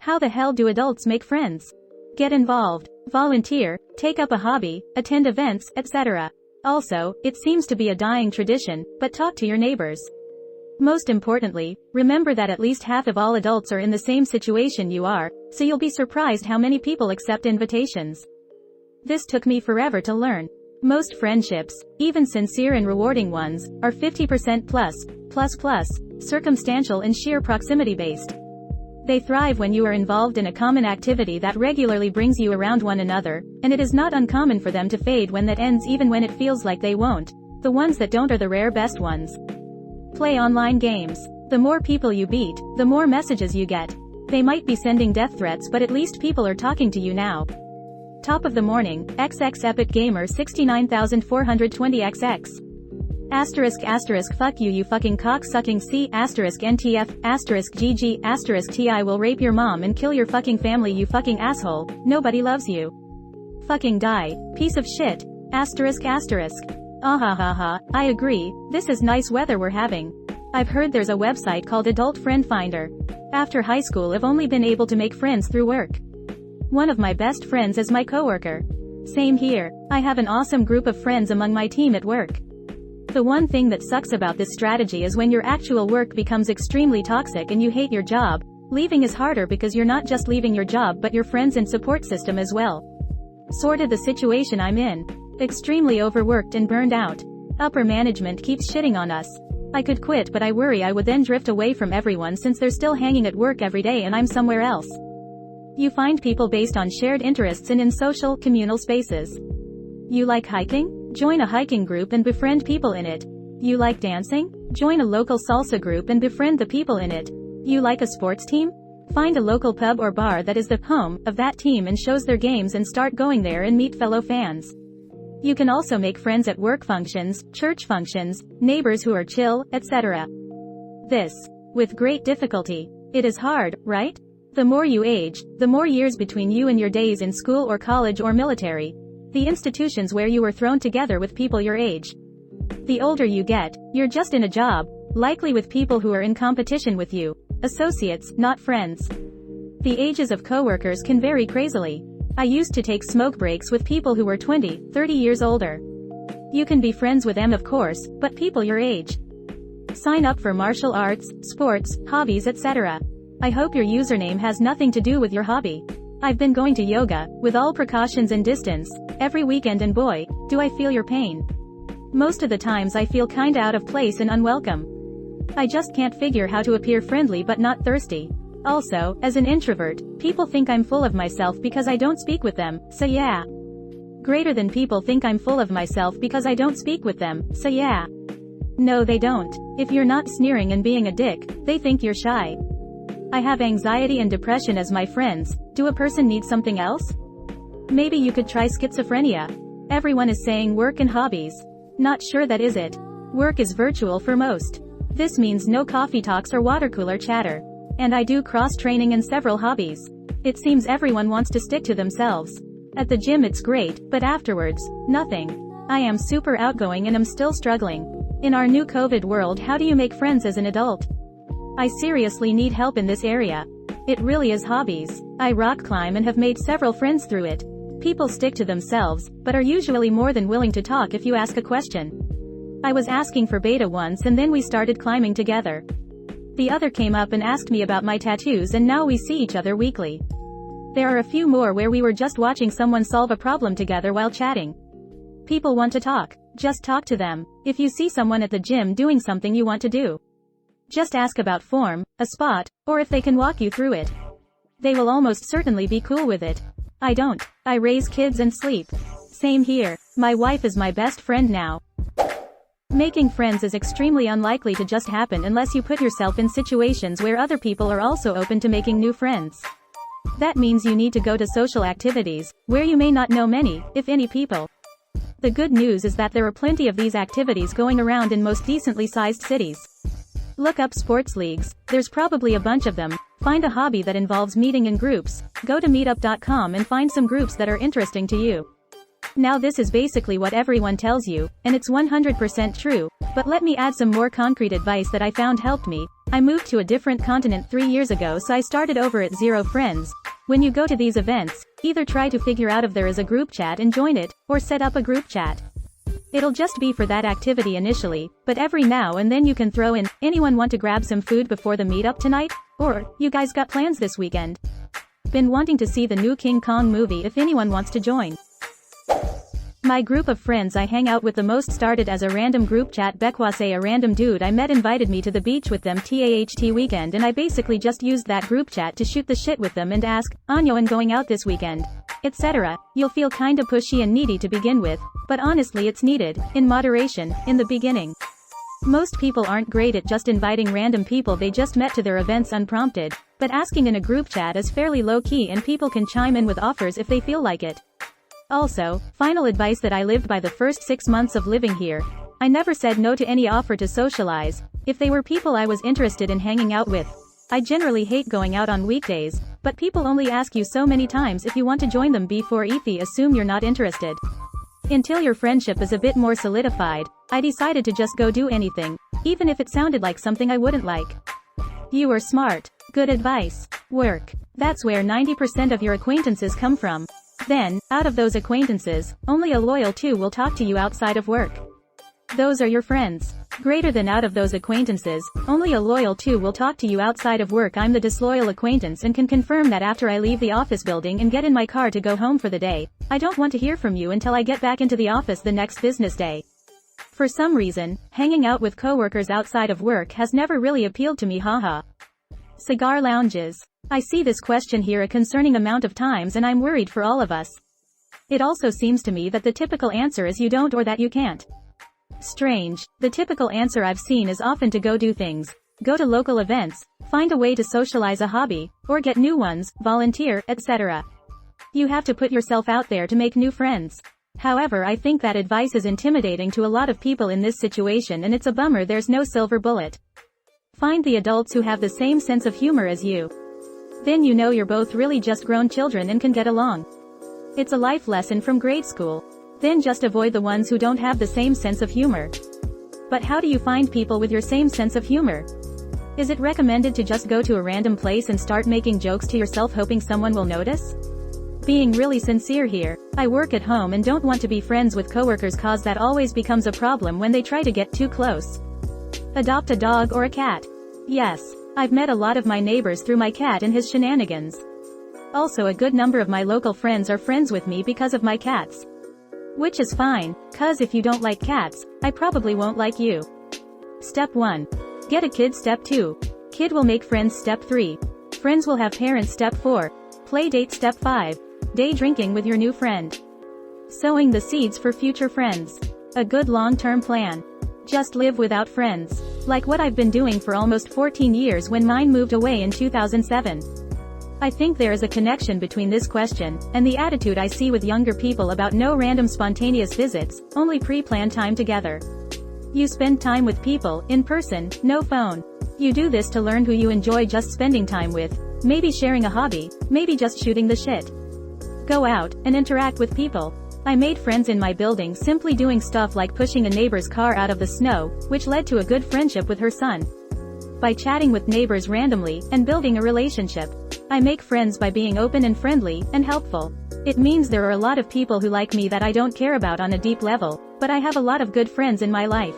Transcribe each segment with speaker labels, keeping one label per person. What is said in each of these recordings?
Speaker 1: How the hell do adults make friends? Get involved, volunteer, take up a hobby, attend events, etc. Also, it seems to be a dying tradition, but talk to your neighbors. Most importantly, remember that at least half of all adults are in the same situation you are, so you'll be surprised how many people accept invitations. This took me forever to learn. Most friendships, even sincere and rewarding ones, are 50% plus, circumstantial and sheer proximity based. They thrive when you are involved in a common activity that regularly brings you around one another, and it is not uncommon for them to fade when that ends, even when it feels like they won't. The ones that don't are the rare best ones. Play online games. The more people you beat, the more messages you get. They might be sending death threats, but at least people are talking to you now. Top of the morning, XX Epic Gamer 69420XX. **** fuck you fucking cock-sucking C **NTF **GG **TI will rape your mom and kill your fucking family you fucking asshole, nobody loves you. Fucking die, piece of shit. ****. I agree, this is nice weather we're having. I've heard there's a website called Adult Friend Finder. After high school I've only been able to make friends through work. One of my best friends is my coworker. Same here, I have an awesome group of friends among my team at work. The one thing that sucks about this strategy is when your actual work becomes extremely toxic and you hate your job, leaving is harder because you're not just leaving your job but your friends and support system as well. Sorta the situation I'm in. Extremely overworked and burned out. Upper management keeps shitting on us. I could quit but I worry I would then drift away from everyone since they're still hanging at work every day and I'm somewhere else. You find people based on shared interests and in social, communal spaces. You like hiking? Join a hiking group and befriend people in it. You like dancing? Join a local salsa group and befriend the people in it. You like a sports team? Find a local pub or bar that is the home of that team and shows their games and start going there and meet fellow fans. You can also make friends at work functions, church functions, neighbors who are chill, etc. This, with great difficulty. It is hard, right? The more you age, the more years between you and your days in school or college or military. The institutions where you were thrown together with people your age. The older you get, you're just in a job, likely with people who are in competition with you. Associates, not friends. The ages of coworkers can vary crazily. I used to take smoke breaks with people who were 20, 30 years older. You can be friends with them of course, but people your age. Sign up for martial arts, sports, hobbies etc. I hope your username has nothing to do with your hobby. I've been going to yoga, with all precautions and distance, every weekend and boy, do I feel your pain. Most of the times I feel kinda out of place and unwelcome. I just can't figure how to appear friendly but not thirsty. Also, as an introvert, people think I'm full of myself because I don't speak with them, so yeah. Greater than people think I'm full of myself because I don't speak with them, so yeah. No they don't. If you're not sneering and being a dick, they think you're shy. I have anxiety and depression as my friends. Do a person need something else? Maybe you could try schizophrenia. Everyone is saying work and hobbies. Not sure that is it. Work is virtual for most. This means no coffee talks or water cooler chatter. And I do cross-training and several hobbies. It seems everyone wants to stick to themselves. At the gym it's great, but afterwards, nothing. I am super outgoing and am still struggling. In our new COVID world, how do you make friends as an adult? I seriously need help in this area. It really is hobbies. I rock climb and have made several friends through it. People stick to themselves, but are usually more than willing to talk if you ask a question. I was asking for beta once and then we started climbing together. The other came up and asked me about my tattoos and now we see each other weekly. There are a few more where we were just watching someone solve a problem together while chatting. People want to talk. Just talk to them. If you see someone at the gym doing something you want to do, just ask about form, a spot, or if they can walk you through it. They will almost certainly be cool with it. I don't. I raise kids and sleep. Same here. My wife is my best friend now. Making friends is extremely unlikely to just happen unless you put yourself in situations where other people are also open to making new friends. That means you need to go to social activities, where you may not know many, if any people. The good news is that there are plenty of these activities going around in most decently sized cities. Look up sports leagues, there's probably a bunch of them. Find a hobby that involves meeting in groups. Go to meetup.com and find some groups that are interesting to you. Now this is basically what everyone tells you, and it's 100% true, but let me add some more concrete advice that I found helped me. I moved to a different continent 3 years ago, so I started over at 0 friends. When you go to these events, either try to figure out if there is a group chat and join it, or set up a group chat. It'll just be for that activity initially, but every now and then you can throw in, anyone want to grab some food before the meetup tonight? Or, you guys got plans this weekend? Been wanting to see the new King Kong movie if anyone wants to join. My group of friends I hang out with the most started as a random group chat. Bekwase, a random dude I met, invited me to the beach with them TAHT weekend, and I basically just used that group chat to shoot the shit with them and ask, Anyo and going out this weekend? Etc. You'll feel kinda pushy and needy to begin with, but honestly it's needed, in moderation, in the beginning. Most people aren't great at just inviting random people they just met to their events unprompted, but asking in a group chat is fairly low-key and people can chime in with offers if they feel like it. Also, final advice that I lived by the first 6 months of living here. I never said no to any offer to socialize, if they were people I was interested in hanging out with. I generally hate going out on weekdays, but people only ask you so many times if you want to join them before they assume you're not interested. Until your friendship is a bit more solidified, I decided to just go do anything, even if it sounded like something I wouldn't like. You are smart. Good advice. Work. That's where 90% of your acquaintances come from. Then, out of those acquaintances, only a loyal 2 will talk to you outside of work. Those are your friends. Greater than out of those acquaintances, only a loyal 2 will talk to you outside of work. I'm the disloyal acquaintance and can confirm that after I leave the office building and get in my car to go home for the day, I don't want to hear from you until I get back into the office the next business day. For some reason, hanging out with coworkers outside of work has never really appealed to me, haha. Cigar lounges. I see this question here a concerning amount of times and I'm worried for all of us. It also seems to me that the typical answer is you don't or that you can't. Strange. The typical answer I've seen is often to go do things, go to local events, find a way to socialize a hobby, or get new ones, volunteer, etc. You have to put yourself out there to make new friends. However, I think that advice is intimidating to a lot of people in this situation, and it's a bummer there's no silver bullet. Find the adults who have the same sense of humor as you. Then you know you're both really just grown children and can get along. It's a life lesson from grade school. Then just avoid the ones who don't have the same sense of humor. But how do you find people with your same sense of humor? Is it recommended to just go to a random place and start making jokes to yourself hoping someone will notice? Being really sincere here, I work at home and don't want to be friends with coworkers cause that always becomes a problem when they try to get too close. Adopt a dog or a cat. Yes, I've met a lot of my neighbors through my cat and his shenanigans. Also, a good number of my local friends are friends with me because of my cats. Which is fine, cause if you don't like cats, I probably won't like you. Step 1. Get a kid. Step 2. Kid will make friends. Step 3. Friends will have parents. Step 4. Play date. Step 5. Day drinking with your new friend. Sowing the seeds for future friends. A good long-term plan. Just live without friends. Like what I've been doing for almost 14 years when mine moved away in 2007. I think there is a connection between this question and the attitude I see with younger people about no random spontaneous visits, only pre-planned time together. You spend time with people, in person, no phone. You do this to learn who you enjoy just spending time with, maybe sharing a hobby, maybe just shooting the shit. Go out and interact with people. I made friends in my building simply doing stuff like pushing a neighbor's car out of the snow, which led to a good friendship with her son. By chatting with neighbors randomly and building a relationship. I make friends by being open and friendly and helpful. It means there are a lot of people who like me that I don't care about on a deep level, but I have a lot of good friends in my life.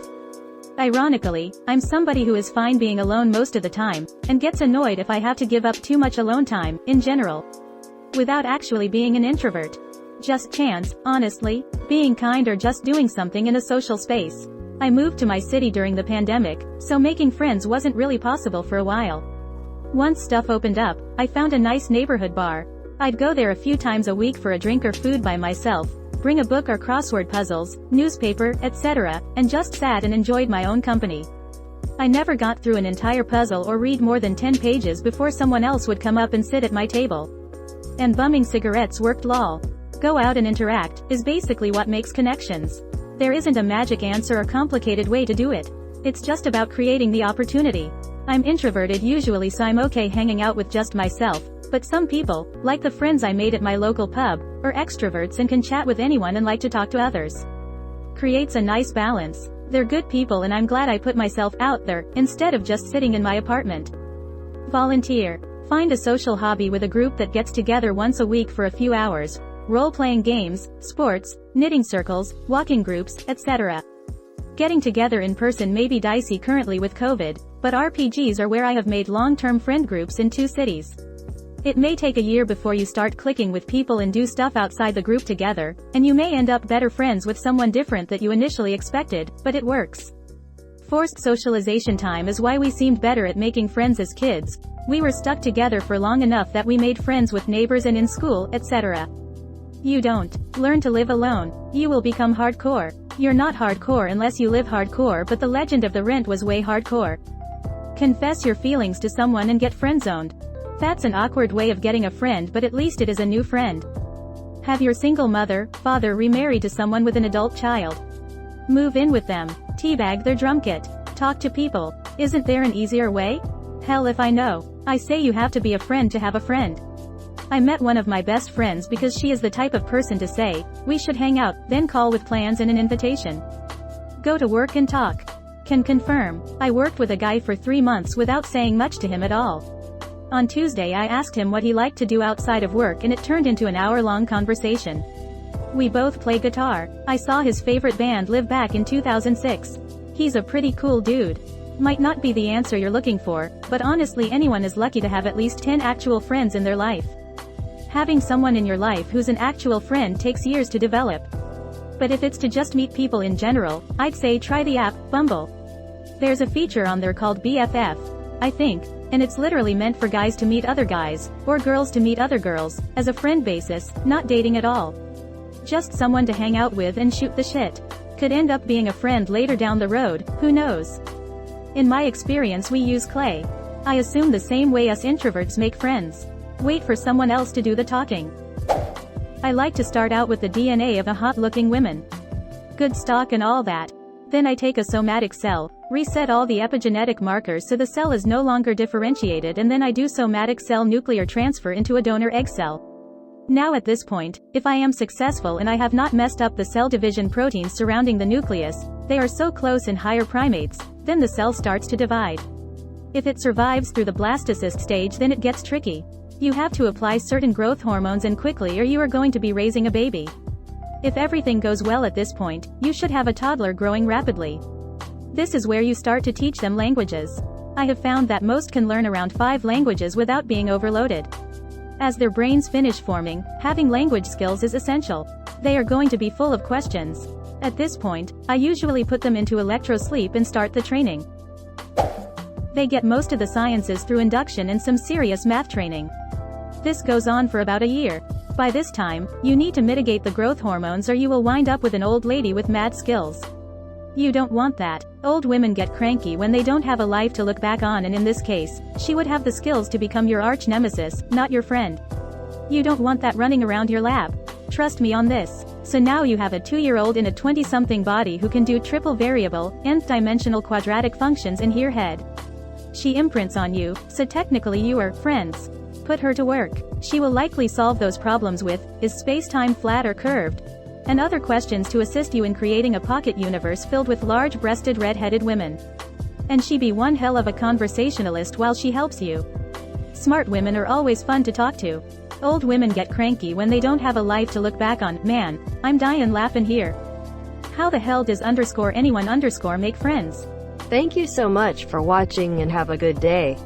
Speaker 1: Ironically, I'm somebody who is fine being alone most of the time, and gets annoyed if I have to give up too much alone time, in general. Without actually being an introvert. Just chance, honestly, being kind or just doing something in a social space. I moved to my city during the pandemic, so making friends wasn't really possible for a while. Once stuff opened up, I found a nice neighborhood bar. I'd go there a few times a week for a drink or food by myself, bring a book or crossword puzzles, newspaper, etc., and just sat and enjoyed my own company. I never got through an entire puzzle or read more than 10 pages before someone else would come up and sit at my table. And bumming cigarettes worked. Lol. Go out and interact, is basically what makes connections. There isn't a magic answer or complicated way to do it. It's just about creating the opportunity. I'm introverted usually, so I'm okay hanging out with just myself, but some people, like the friends I made at my local pub, are extroverts and can chat with anyone and like to talk to others. Creates a nice balance. They're good people and I'm glad I put myself out there, instead of just sitting in my apartment. Volunteer. Find a social hobby with a group that gets together once a week for a few hours. Role-playing games, sports, knitting circles, walking groups, etc. Getting together in person may be dicey currently with COVID, but RPGs are where I have made long-term friend groups in 2 cities. It may take a year before you start clicking with people and do stuff outside the group together, and you may end up better friends with someone different that you initially expected, but it works. Forced socialization time is why we seemed better at making friends as kids. We were stuck together for long enough that we made friends with neighbors and in school, etc. You don't learn to live alone. You will become hardcore. You're not hardcore unless you live hardcore, but the legend of the rent was way hardcore. Confess your feelings to someone and get friend-zoned. That's an awkward way of getting a friend, but at least it is a new friend. Have your single mother, father remarried to someone with an adult child. Move in with them. Teabag their drum kit. Talk to people. Isn't there an easier way? Hell if I know. I say you have to be a friend to have a friend. I met one of my best friends because she is the type of person to say, we should hang out, then call with plans and an invitation. Go to work and talk. Can confirm. I worked with a guy for 3 months without saying much to him at all. On Tuesday I asked him what he liked to do outside of work and it turned into an hour-long conversation. We both play guitar. I saw his favorite band live back in 2006. He's a pretty cool dude. Might not be the answer you're looking for, but honestly anyone is lucky to have at least 10 actual friends in their life. Having someone in your life who's an actual friend takes years to develop. But if it's to just meet people in general, I'd say try the app, Bumble. There's a feature on there called BFF, I think, and it's literally meant for guys to meet other guys, or girls to meet other girls, as a friend basis, not dating at all. Just someone to hang out with and shoot the shit. Could end up being a friend later down the road, who knows? In my experience we use Clay. I assume the same way us introverts make friends. Wait for someone else to do the talking. I like to start out with the DNA of a hot-looking woman. Good stock and all that. Then I take a somatic cell, reset all the epigenetic markers so the cell is no longer differentiated, and then I do somatic cell nuclear transfer into a donor egg cell. Now at this point, if I am successful and I have not messed up the cell division proteins surrounding the nucleus, they are so close in higher primates, then the cell starts to divide. If it survives through the blastocyst stage, then it gets tricky. You have to apply certain growth hormones and quickly, or you are going to be raising a baby. If everything goes well at this point, you should have a toddler growing rapidly. This is where you start to teach them languages. I have found that most can learn around 5 languages without being overloaded. As their brains finish forming, having language skills is essential. They are going to be full of questions. At this point, I usually put them into electro-sleep and start the training. They get most of the sciences through induction and some serious math training. This goes on for about a year. By this time, you need to mitigate the growth hormones or you will wind up with an old lady with mad skills. You don't want that. Old women get cranky when they don't have a life to look back on, and in this case, she would have the skills to become your arch nemesis, not your friend. You don't want that running around your lab. Trust me on this. So now you have a 2-year-old in a 20-something body who can do triple variable, nth-dimensional quadratic functions in her head. She imprints on you, so technically you are friends. Put her to work. She will likely solve those problems with, is space-time flat or curved? And other questions to assist you in creating a pocket universe filled with large-breasted red-headed women. And she be one hell of a conversationalist while she helps you. Smart women are always fun to talk to. Old women get cranky when they don't have a life to look back on. Man, I'm dying laughing here. How the hell does _anyone_ make friends?
Speaker 2: Thank you so much for watching and have a good day.